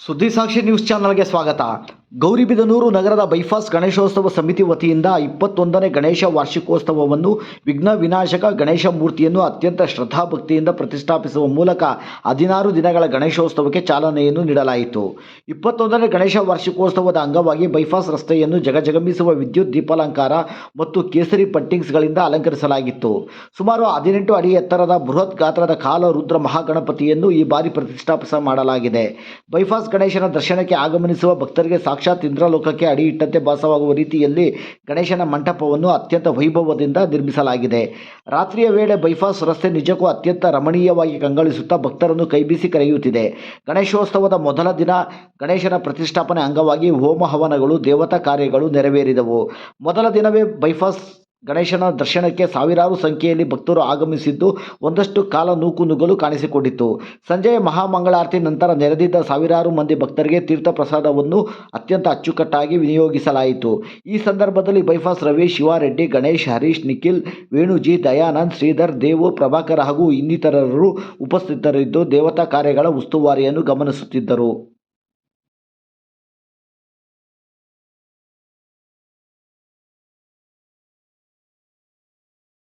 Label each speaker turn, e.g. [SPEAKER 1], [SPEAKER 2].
[SPEAKER 1] ಸುದ್ದಿ ಸಾಕ್ಷಿ ನ್ಯೂಸ್ ಚಾನಲ್ಗೆ ಸ್ವಾಗತ. ಗೌರಿಬಿದನೂರು ನಗರದ ಬೈಪಾಸ್ ಗಣೇಶೋತ್ಸವ ಸಮಿತಿ ವತಿಯಿಂದ 21ನೇ ಗಣೇಶ ವಾರ್ಷಿಕೋತ್ಸವವನ್ನು ವಿಘ್ನ ವಿನಾಶಕ ಗಣೇಶ ಮೂರ್ತಿಯನ್ನು ಅತ್ಯಂತ ಶ್ರದ್ಧಾಭಕ್ತಿಯಿಂದ ಪ್ರತಿಷ್ಠಾಪಿಸುವ ಮೂಲಕ 16 ದಿನಗಳ ಗಣೇಶೋತ್ಸವಕ್ಕೆ ಚಾಲನೆಯನ್ನು ನೀಡಲಾಯಿತು. 21ನೇ ಗಣೇಶ ವಾರ್ಷಿಕೋತ್ಸವದ ಅಂಗವಾಗಿ ಬೈಪಾಸ್ ರಸ್ತೆಯನ್ನು ಜಗಜಗಮಿಸುವ ವಿದ್ಯುತ್ ದೀಪಾಲಂಕಾರ ಮತ್ತು ಕೇಸರಿ ಪಟ್ಟಿಂಗ್ಸ್ಗಳಿಂದ ಅಲಂಕರಿಸಲಾಗಿತ್ತು. ಸುಮಾರು 18 ಅಡಿ ಎತ್ತರದ ಬೃಹತ್ ಗಾತ್ರದ ಕಾಲ ರುದ್ರ ಮಹಾಗಣಪತಿಯನ್ನು ಈ ಬಾರಿ ಪ್ರತಿಷ್ಠಾಪಿಸ ಮಾಡಲಾಗಿದೆ. ಬೈಪಾಸ್ ಗಣೇಶನ ದರ್ಶನಕ್ಕೆ ಆಗಮನಿಸುವ ಭಕ್ತರಿಗೆ ಸಾಕ್ಷಾತ್ ಇಂದ್ರಲೋಕಕ್ಕೆ ಅಡಿ ಇಟ್ಟಂತೆ ಭಾಸವಾಗುವ ರೀತಿಯಲ್ಲಿ ಗಣೇಶನ ಮಂಟಪವನ್ನು ಅತ್ಯಂತ ವೈಭವದಿಂದ ನಿರ್ಮಿಸಲಾಗಿದೆ. ರಾತ್ರಿಯ ವೇಳೆ ಬೈಪಾಸ್ ರಸ್ತೆ ನಿಜಕ್ಕೂ ಅತ್ಯಂತ ರಮಣೀಯವಾಗಿ ಕಂಗೊಳಿಸುತ್ತಾ ಭಕ್ತರನ್ನು ಕೈಬೀಸಿ ಕರೆಯುತ್ತಿದೆ. ಗಣೇಶೋತ್ಸವದ ಮೊದಲ ದಿನ ಗಣೇಶನ ಪ್ರತಿಷ್ಠಾಪನೆ ಅಂಗವಾಗಿ ಹೋಮ ಹವನಗಳು, ದೇವತಾ ಕಾರ್ಯಗಳು ನೆರವೇರಿದವು. ಮೊದಲ ದಿನವೇ ಬೈಪಾಸ್ ಗಣೇಶನ ದರ್ಶನಕ್ಕೆ ಸಾವಿರಾರು ಸಂಖ್ಯೆಯಲ್ಲಿ ಭಕ್ತರು ಆಗಮಿಸಿದ್ದು ಒಂದಷ್ಟು ಕಾಲ ನೂಕು ನುಗ್ಗಲು ಕಾಣಿಸಿಕೊಂಡಿತು. ಸಂಜೆಯ ಮಹಾಮಂಗಳಾರತಿ ನಂತರ ನೆರೆದಿದ್ದ ಸಾವಿರಾರು ಮಂದಿ ಭಕ್ತರಿಗೆ ತೀರ್ಥ ಪ್ರಸಾದವನ್ನು ಅತ್ಯಂತ ಅಚ್ಚುಕಟ್ಟಾಗಿ ವಿನಿಯೋಗಿಸಲಾಯಿತು. ಈ ಸಂದರ್ಭದಲ್ಲಿ ಬೈಪಾಸ್ ರವಿ, ಶಿವಾರೆಡ್ಡಿ, ಗಣೇಶ್, ಹರೀಶ್, ನಿಖಿಲ್, ವೇಣುಜಿ, ದಯಾನಂದ್, ಶ್ರೀಧರ್, ದೇವು, ಪ್ರಭಾಕರ್ ಹಾಗೂ ಇನ್ನಿತರರು ಉಪಸ್ಥಿತರಿದ್ದು ದೇವತಾ ಕಾರ್ಯಗಳ ಉಸ್ತುವಾರಿಯನ್ನು ಗಮನಿಸುತ್ತಿದ್ದರು.